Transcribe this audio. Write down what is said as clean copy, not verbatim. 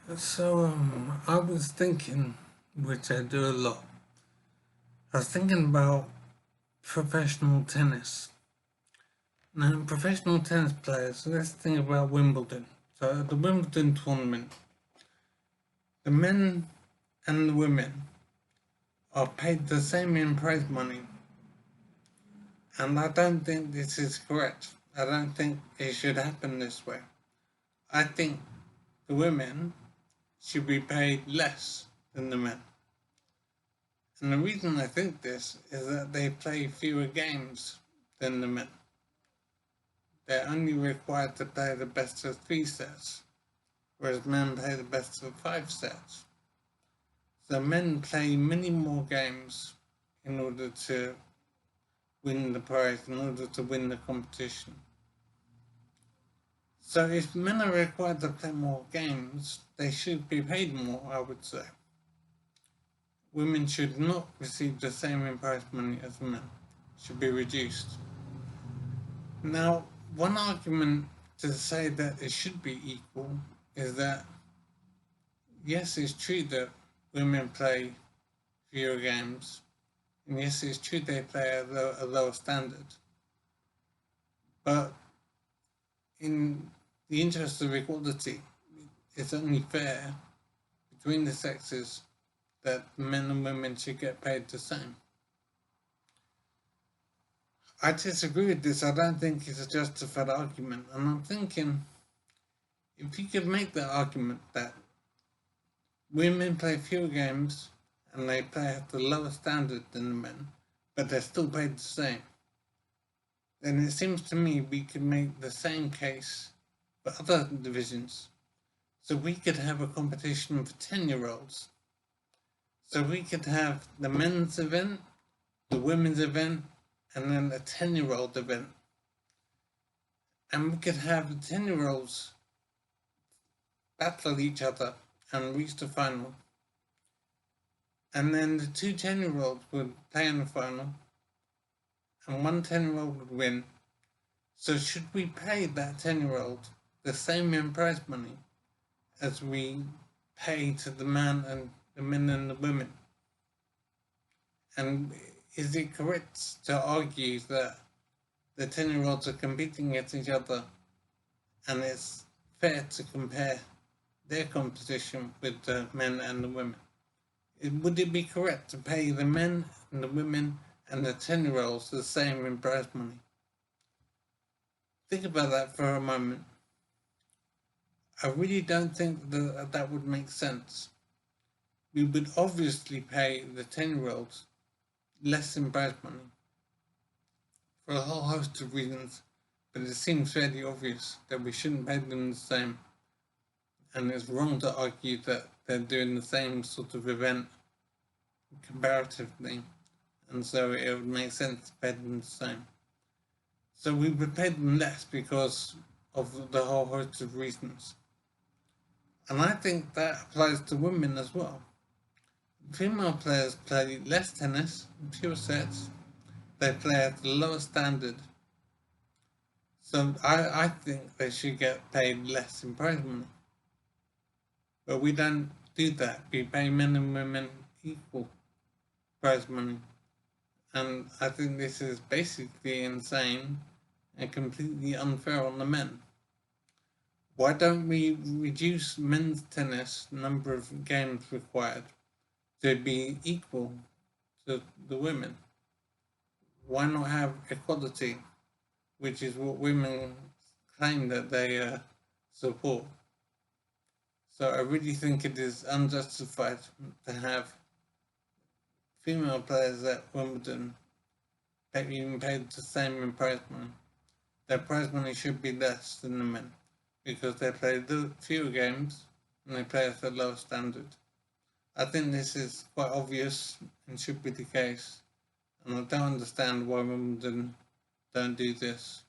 I was thinking, which I do a lot, I was thinking about professional tennis. Now, professional tennis players, let's think about Wimbledon. So, the Wimbledon tournament, the men and the women are paid the same in prize money, and I don't think this is correct. I don't think it should happen this way. I think the women should be paid less than the men. And the reason I think this is that they play fewer games than the men. They're only required to play the best of 3 sets, whereas men play the best of 5 sets. So men play many more games in order to win the prize, in order to win the competition. So if men are required to play more games, they should be paid more, I would say. Women should not receive the same in prize money as men. It should be reduced. Now, one argument to say that it should be equal is that, yes, it's true that women play fewer games, and yes, it's true they play a lower standard. But in the interest of equality, it's only fair between the sexes that men and women should get paid the same. I disagree with this. I don't think it's a justified argument. And I'm thinking, if you could make the argument that women play fewer games and they play at the lower standard than the men, but they're still paid the same, then it seems to me we could make the same case for other divisions. So we could have a competition for 10-year-olds. So we could have the men's event, the women's event, and then a 10-year-old event. And we could have the 10-year-olds battle each other and reach the final. And then the two 10-year-olds would play in the final, and one 10-year-old would win. So should we pay that 10-year-old the same in prize money as we pay to the men and the women? And is it correct to argue that the 10-year-olds are competing against each other and it's fair to compare their competition with the men and the women? Would it be correct to pay the men and the women and the 10-year-olds the same in prize money? Think about that for a moment. I really don't think that would make sense. We would obviously pay the 10-year-olds less in prize money for a whole host of reasons, but it seems fairly obvious that we shouldn't pay them the same, and it's wrong to argue that they're doing the same sort of event comparatively, and so it would make sense to pay them the same. So we would pay them less because of the whole host of reasons. And I think that applies to women as well. Female players play less tennis, fewer sets, they play at a lower standard. So I think they should get paid less in prize money. But we don't do that. We pay men and women equal prize money. And I think this is basically insane and completely unfair on the men. Why don't we reduce men's tennis number of games required to be equal to the women? Why not have equality, which is what women claim that they support? So I really think it is unjustified to have female players at Wimbledon being paid the same in prize money. Their prize money should be less than the men because they play fewer games and they play at a lower standard. I think this is quite obvious and should be the case, and I don't understand why Wimbledon don't do this.